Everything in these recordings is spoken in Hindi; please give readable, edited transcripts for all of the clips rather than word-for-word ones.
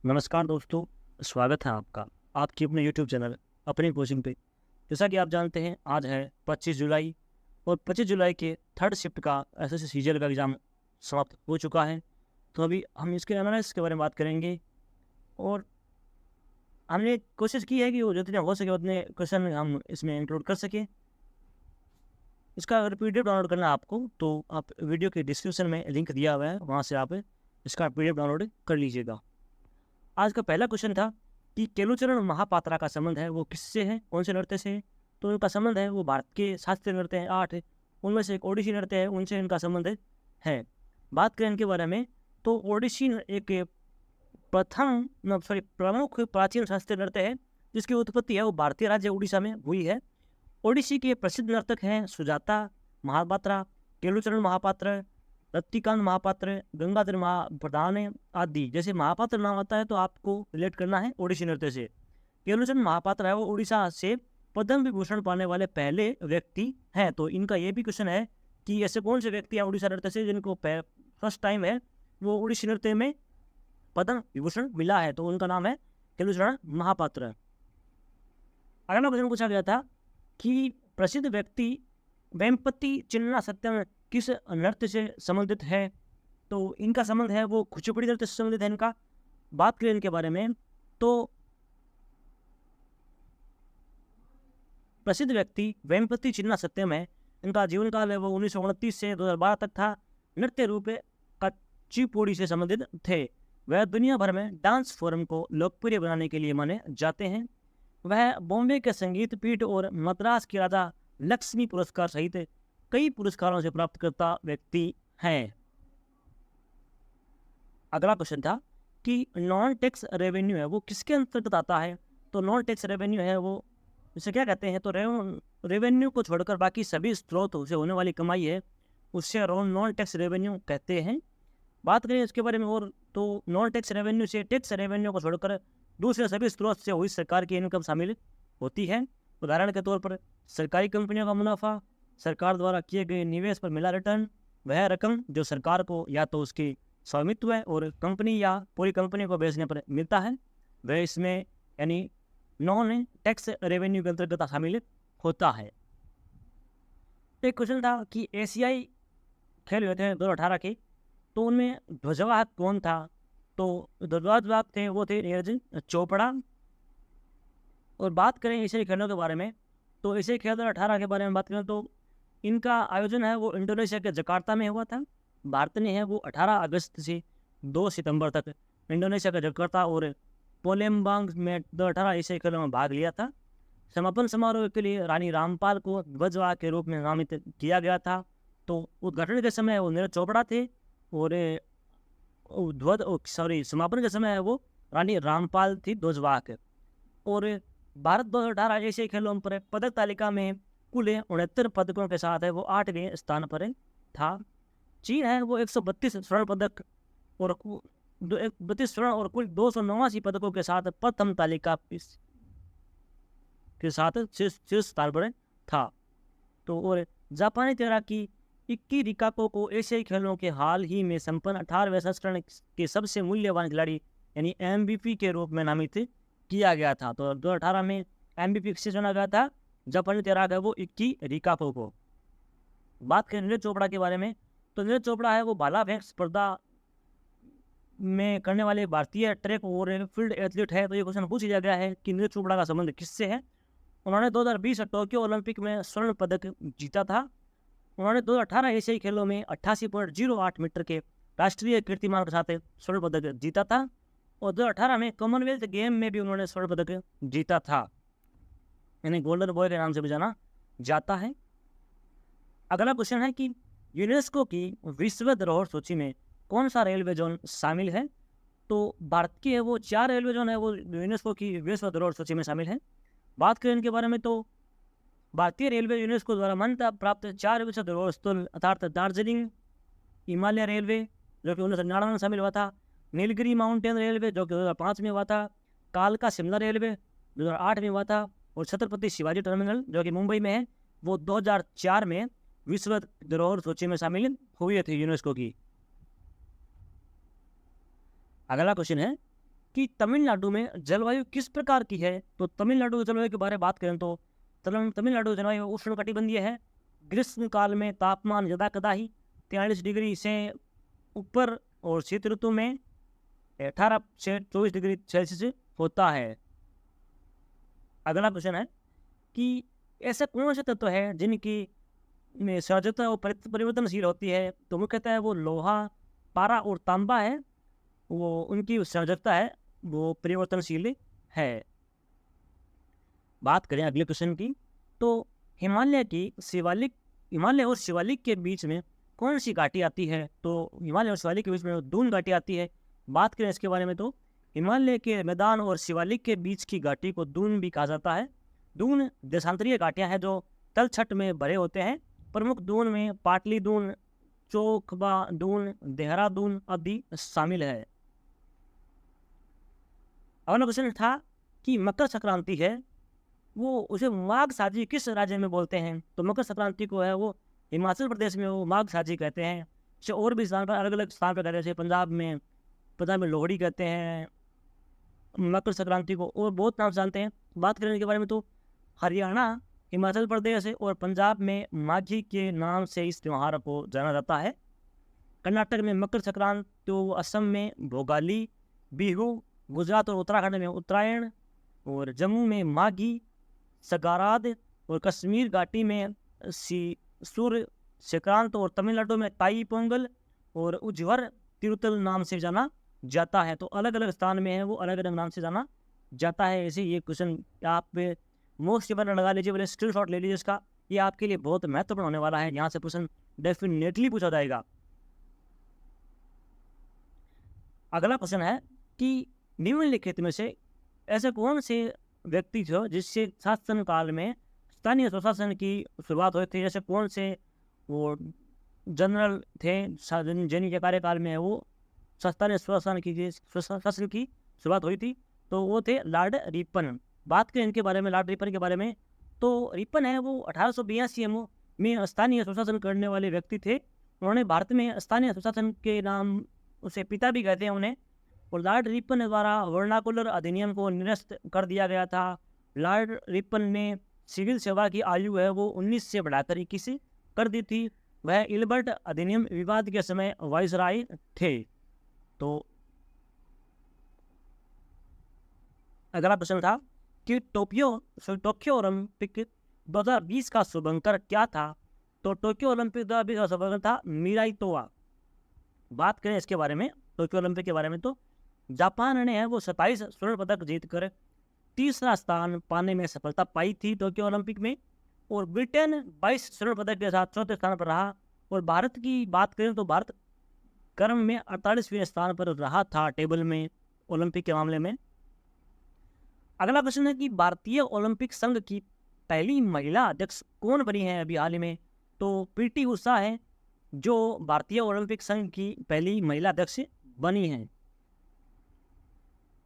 नमस्कार दोस्तों, स्वागत है आपका आपकी अपने यूट्यूब चैनल अपनी कोचिंग पे। जैसा कि आप जानते हैं आज है 25 जुलाई और 25 जुलाई के थर्ड शिफ्ट का एसएससी सीजीएल का एग्ज़ाम समाप्त हो चुका है। तो अभी हम इसके एनालिसिस के बारे में बात करेंगे और हमने कोशिश की है कि वो जितने हो सके उतने क्वेश्चन हम इसमें इंक्लूड कर सकें। इसका अगर पीडीएफ डाउनलोड करना है आपको तो आप वीडियो के डिस्क्रिप्शन में लिंक दिया हुआ है, वहाँ से आप इसका पीडीएफ डाउनलोड कर लीजिएगा। आज का पहला क्वेश्चन था कि केलुचरण महापात्रा का संबंध है वो किससे है, कौन से नृत्य से है। तो उनका संबंध है वो भारत के शास्त्रीय नृत्य हैं 8, उनमें से एक ओडिसी नृत्य है, उनसे इनका संबंध है। बात करें इनके बारे में तो ओडिसी एक प्रमुख प्राचीन शास्त्रीय नृत्य है जिसकी उत्पत्ति है वो भारतीय राज्य उड़ीसा में हुई है। ओडिसी के प्रसिद्ध नर्तक हैं सुजाता महापात्रा, केलुचरण महापात्र, रत्तिकांत महापात्र, गंगाधर महाप्रधान आदि। जैसे महापात्र नाम आता है तो आपको रिलेट करना है ओडिसी नृत्य से। केलुचरण महापात्र है वो उड़ीसा से पद्म विभूषण पाने वाले पहले व्यक्ति हैं। तो इनका ये भी क्वेश्चन है कि ऐसे कौन से व्यक्ति हैं उड़ीसा नृत्य से जिनको फर्स्ट टाइम है वो उड़ीसी नृत्य में पद्म विभूषण मिला है, तो उनका नाम है केलुचरण महापात्र। अगला क्वेश्चन पूछा गया था कि प्रसिद्ध व्यक्ति वेम्पति चिन्ना सत्यम किस नृत्य से संबंधित है। तो इनका संबंध है वो कुचिपुड़ी नृत्य से संबंधित है। इनका बात करें इनके बारे में तो प्रसिद्ध व्यक्ति वेम्पति चिन्ना सत्यम है। इनका जीवन काल है वो 1929 से 2012 तक था। नृत्य रूप कुचिपुड़ी से संबंधित थे। वह दुनिया भर में डांस फॉर्म को लोकप्रिय बनाने के लिए माने जाते हैं। वह बॉम्बे के संगीत पीठ और मद्रास की राजा लक्ष्मी पुरस्कार सहित कई पुरस्कारों से प्राप्तकर्ता व्यक्ति हैं। अगला क्वेश्चन था कि नॉन टैक्स रेवेन्यू है वो किसके अंतर्गत आता है। तो नॉन टैक्स रेवेन्यू है वो इसे क्या कहते हैं, तो रेवेन्यू को छोड़कर बाकी सभी स्रोतों से होने वाली कमाई है उससे नॉन टैक्स रेवेन्यू कहते हैं। बात करें इसके बारे में और तो नॉन टैक्स रेवेन्यू से टैक्स रेवेन्यू को छोड़कर दूसरे सभी स्रोत से हुई सरकार की इनकम शामिल होती है। उदाहरण के तौर पर सरकारी कंपनियों का मुनाफा, सरकार द्वारा किए गए निवेश पर मिला रिटर्न, वह रकम जो सरकार को या तो उसकी स्वामित्व है और कंपनी या पूरी कंपनी को बेचने पर मिलता है, वह इसमें यानी नॉन टैक्स रेवेन्यू के अंतर्गत शामिल होता है। एक क्वेश्चन था कि एशियाई खेल हुए थे 2018 के, तो उनमें ध्वजवाहक कौन था। तो ध्वजवाहक थे वो थे नीरज चोपड़ा। और बात करें एशियाई खेलों के बारे में तो एशियाई खेल 2018 के बारे में बात करें तो इनका आयोजन है वो इंडोनेशिया के जकार्ता में हुआ था। भारत ने है वो 18 अगस्त से 2 सितंबर तक इंडोनेशिया का जकार्ता और पोलेम्बांग में 2018 एशियाई खेलों में भाग लिया था। समापन समारोह के लिए रानी रामपाल को ध्वजवाहक के रूप में नामित किया गया था। तो उद्घाटन के समय वो नीरज चोपड़ा थे और समापन के समय है वो रानी रामपाल थी ध्वजवाहक। और भारत 2018 एशियाई खेलों पर पदक तालिका में कुल 69 पदकों के साथ है वो 8वें स्थान पर था। चीन है वो 132 स्वर्ण पदक और 32 स्वर्ण और कुल 289 पदकों के साथ प्रथम तालिका के साथ शीर्ष स्थान पर था। तो और जापानी तैराकी इक्की रिकाको को एशियाई खेलों के हाल ही में संपन्न 18वें संस्करण के सबसे मूल्यवान खिलाड़ी यानी MVP के रूप में नामित किया गया था। तो 2018 में MVP किसे चुना गया था, जापानी तैराक है वो इक्की रिकाको को। बात करें नीरज चोपड़ा के बारे में तो नीरज चोपड़ा है वो भाला फेंक स्पर्धा में करने वाले भारतीय ट्रैक और फील्ड एथलीट है। तो ये क्वेश्चन पूछ लिया गया है कि नीरज चोपड़ा का संबंध किससे है। उन्होंने 2020 टोक्यो ओलंपिक में स्वर्ण पदक जीता था। उन्होंने 2018 एशियाई खेलों में 88.08 मीटर के राष्ट्रीय कीर्तिमान के साथ स्वर्ण पदक जीता था और 2018 में कॉमनवेल्थ गेम में भी उन्होंने स्वर्ण पदक जीता था, यानी गोल्डन बॉय के नाम से भी जाना जाता है। अगला क्वेश्चन है कि यूनेस्को की विश्व धरोहर सूची में कौन सा रेलवे जोन शामिल है। तो भारत की है वो 4 रेलवे जोन है वो यूनेस्को की विश्व धरोहर सूची में शामिल है। बात करें इनके बारे में तो भारतीय रेलवे यूनेस्को द्वारा मान्यता प्राप्त 4 विश्व धरोहर स्थल अर्थात दार्जिलिंग हिमालय रेलवे जो कि 1999 में शामिल हुआ था, नीलगिरी माउंटेन रेलवे जो कि 2005 में हुआ था, कालका शिमला रेलवे 2008 में हुआ था और छत्रपति शिवाजी टर्मिनल जो कि मुंबई में है वो 2004 में विश्व धरोहर सूची में शामिल हुए थे यूनेस्को की। अगला क्वेश्चन है कि तमिलनाडु में जलवायु किस प्रकार की है। तो तमिलनाडु की जलवायु के बारे में बात करें तो तमिलनाडु की जलवायु उष्णकटिबंधीय है। ग्रीष्म काल में तापमान यदा कदा ही 43 डिग्री से ऊपर और शीत ऋतु में 18 से 24 डिग्री सेल्सियस होता है। अगला क्वेश्चन है कि ऐसे कौन से तत्व है जिनकी में सहजता और परिवर्तनशील होती है। तो मुख्यतः वो लोहा, पारा और तांबा है, वो उनकी सहजता है वो परिवर्तनशील है। बात करें अगले क्वेश्चन की, तो हिमालय और शिवालिक के बीच में कौन सी घाटी आती है। तो हिमालय और शिवालिक के बीच में दून घाटी आती है। बात करें इसके बारे में तो हिमालय के मैदान और शिवालिक के बीच की घाटी को दून भी कहा जाता है। दून देशांतरीय घाटियां हैं जो तलछट में भरे होते हैं। प्रमुख दून में पाटली दून, चोखबा दून, देहरादून आदि शामिल है। अगला क्वेश्चन था कि मकर संक्रांति है वो उसे माघ साजी किस राज्य में बोलते हैं। तो मकर संक्रांति को है वो हिमाचल प्रदेश में वो माघ साजी कहते हैं। इसे और भी स्थान पर अलग अलग स्थान पर कहते हैं, जैसे पंजाब में लोहड़ी कहते हैं मकर संक्रांति को, और बहुत नाम जानते हैं। बात करने के बारे में तो हरियाणा, हिमाचल प्रदेश और पंजाब में माघी के नाम से इस त्यौहार को जाना जाता है। कर्नाटक में मकर संक्रांति, तो असम में भोगाली, बिहू, गुजरात और उत्तराखंड में उत्तरायण, और जम्मू में माघी सगाराद, और कश्मीर घाटी में सूर्य संक्रांत, और तमिलनाडु में ताई पोंगल और उज्वर तिरुतल नाम से जाना जाता है। तो अलग अलग स्थान में है वो अलग अलग नाम से जाना जाता है। ऐसे ये क्वेश्चन आप मोस्ट इम्पोर्टेंट लगा लीजिए, बोले स्क्रीन शॉट ले लीजिए इसका, ये आपके लिए बहुत महत्वपूर्ण होने वाला है। यहाँ से क्वेश्चन डेफिनेटली पूछा जाएगा। अगला क्वेश्चन है कि निम्नलिखित में से ऐसे कौन से व्यक्ति थे जिससे शासन काल में स्थानीय स्वशासन की शुरुआत हुई थी। जैसे कौन से वो जनरल थे जिनके कार्यकाल में वो स्थानीय स्वशासन की शुरुआत हुई थी। तो वो थे लॉर्ड रिपन। बात करें इनके बारे में, लॉर्ड रिपन के बारे में, तो रिपन है वो 1882 में स्थानीय स्वशासन करने वाले व्यक्ति थे। उन्होंने भारत में स्थानीय स्वशासन के नाम उसे पिता भी कहते हैं उन्हें। और लॉर्ड रिपन द्वारा वर्नाकुलर अधिनियम को निरस्त कर दिया गया था। लॉर्ड रिपन ने सिविल सेवा की आयु है वो 19 से बढ़ाकर 21 कर दी थी। वह इल्बर्ट अधिनियम विवाद के समय वाइसराय थे। तो अगला प्रश्न था कि टोक्यो ओलंपिक 2020 का शुभंकर क्या था। तो टोक्यो ओलंपिक 2020 का शुभंकर था मिराई तोआ। बात करें इसके बारे में, टोक्यो ओलंपिक के बारे में, तो जापान ने है वो 27 स्वर्ण पदक जीतकर तीसरा स्थान पाने में सफलता पाई थी टोक्यो ओलंपिक में। और ब्रिटेन 22 स्वर्ण पदक के साथ चौथे स्थान पर रहा। और भारत की बात करें तो भारत क्रम में 48वें स्थान पर रहा था टेबल में ओलंपिक के मामले में। अगला प्रश्न है कि भारतीय ओलंपिक संघ की पहली महिला अध्यक्ष कौन बनी है अभी हाल ही में। तो पीटी उषा है जो भारतीय ओलंपिक संघ की पहली महिला अध्यक्ष बनी है।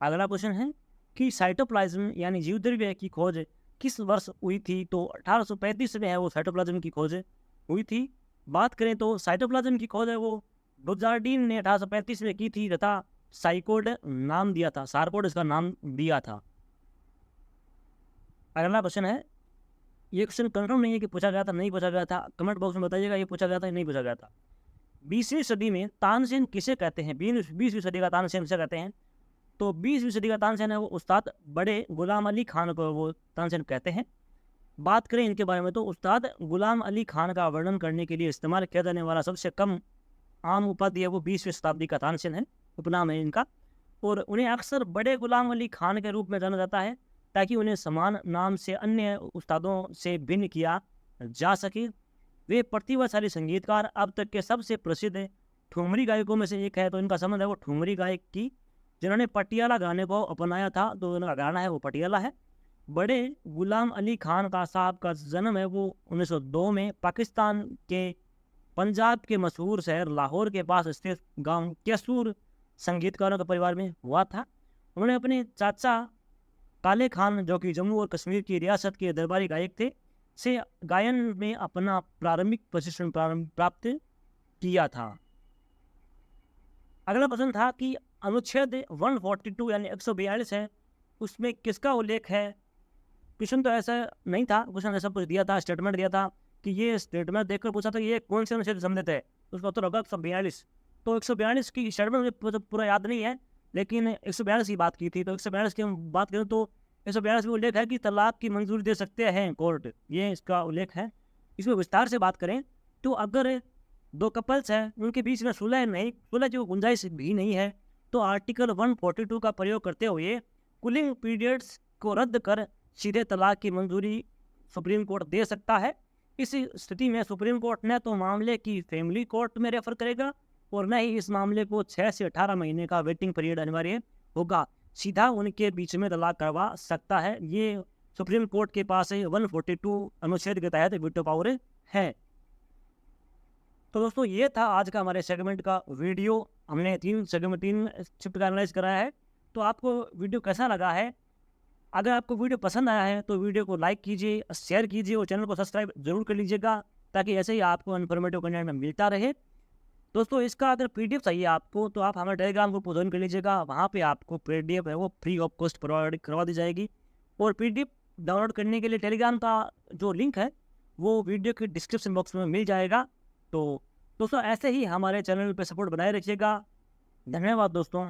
अगला क्वेश्चन है कि साइटोप्लाज्म यानी जीवद्रव्य की खोज किस वर्ष हुई थी। तो 1835 में है वो साइटोप्लाज्म की खोज हुई थी। बात करें तो साइटोप्लाज्म की खोज है वो बुजार्डिन ने 1835 में की थी तथा साइकोड नाम दिया था, सारकोड इसका नाम दिया था। अगला क्वेश्चन है, ये क्वेश्चन कंफर्म नहीं है कि पूछा गया था नहीं पूछा गया था, कमेंट बॉक्स में बताइएगा ये पूछा गया था नहीं पूछा गया था। 20वीं सदी में तानसेन किसे कहते हैं। 20वीं सदी का तानसेन किसे कहते हैं। तो 20वीं सदी का तानसेन है वो उस्ताद बड़े गुलाम अली खान को वो तानसेन कहते हैं। बात करें इनके बारे में तो उस्ताद गुलाम अली खान का वर्णन करने के लिए इस्तेमाल किया जाने वाला सबसे कम आम उपाधि है वो 20वीं शताब्दी का तानसेन है, उपनाम है इनका। और उन्हें अक्सर बड़े गुलाम अली खान के रूप में जाना जाता है ताकि उन्हें समान नाम से अन्य उस्तादों से भिन्न किया जा सके। वे प्रतिभाशाली संगीतकार, अब तक के सबसे प्रसिद्ध ठुमरी गायकों में से एक है। तो इनका संबंध है वो ठुमरी गायक की जिन्होंने पटियाला गाने को अपनाया था। तो इनका गाना है वो पटियाला है। बड़े गुलाम अली खान का साहब का जन्म है वो 1902 में पाकिस्तान के पंजाब के मशहूर शहर लाहौर के पास स्थित गांव कैसूर संगीतकारों के परिवार में हुआ था। उन्होंने अपने चाचा काले खान जो कि जम्मू और कश्मीर की रियासत के दरबारी गायक थे से गायन में अपना प्रारंभिक प्रशिक्षण प्राप्त किया था। अगला प्रश्न था कि अनुच्छेद 142 यानी 142 है, उसमें किसका उल्लेख है? क्वेश्चन तो ऐसा नहीं था, क्वेश्चन ऐसा कुछ दिया था, स्टेटमेंट दिया था कि ये स्टेटमेंट देखकर पूछा था ये कौन से अनुच्छेद से संबंधित है, उसका उत्तर होगा 142। तो 142 की स्टेटमेंट मुझे पूरा याद नहीं है, लेकिन 142 की बात की थी। तो 142 की हम बात करें तो 142 में उल्लेख है कि तलाक की मंजूरी दे सकते हैं कोर्ट, ये इसका उल्लेख है। इसमें विस्तार से बात करें तो अगर दो कपल्स हैं, उनके बीच में सुलह की गुंजाइश भी नहीं है, तो आर्टिकल 142 का प्रयोग करते हुए कूलिंग पीरियड्स को रद्द कर सीधे तलाक की मंजूरी सुप्रीम कोर्ट दे सकता है। इस स्थिति में सुप्रीम कोर्ट न तो मामले की फैमिली कोर्ट में रेफर करेगा और न ही इस मामले को 6 से 18 महीने का वेटिंग पीरियड अनिवार्य होगा, सीधा उनके बीच में तलाक करवा सकता है। ये सुप्रीम कोर्ट के पास 142 अनुच्छेद के तहत वीटो पावर है। तो दोस्तों ये था आज का हमारे सेगमेंट का वीडियो। हमने 3 शिफ्ट का एनालाइज कराया है। तो आपको वीडियो कैसा लगा है? अगर आपको वीडियो पसंद आया है तो वीडियो को लाइक कीजिए, शेयर कीजिए और चैनल को सब्सक्राइब जरूर कर लीजिएगा, ताकि ऐसे ही आपको इन्फॉर्मेटिव कंटेंट में मिलता रहे। दोस्तों इसका अगर पीडीएफ चाहिए आपको तो आप हमारे टेलीग्राम ग्रुप को ज्वाइन कर लीजिएगा, वहाँ पे आपको पीडीएफ है वो फ्री ऑफ कॉस्ट प्रोवाइड करवा दी जाएगी। और पीडीएफ डाउनलोड करने के लिए टेलीग्राम का जो लिंक है वो वीडियो के डिस्क्रिप्शन बॉक्स में मिल जाएगा। तो दोस्तों ऐसे ही हमारे चैनल पर सपोर्ट बनाए रखिएगा। धन्यवाद दोस्तों।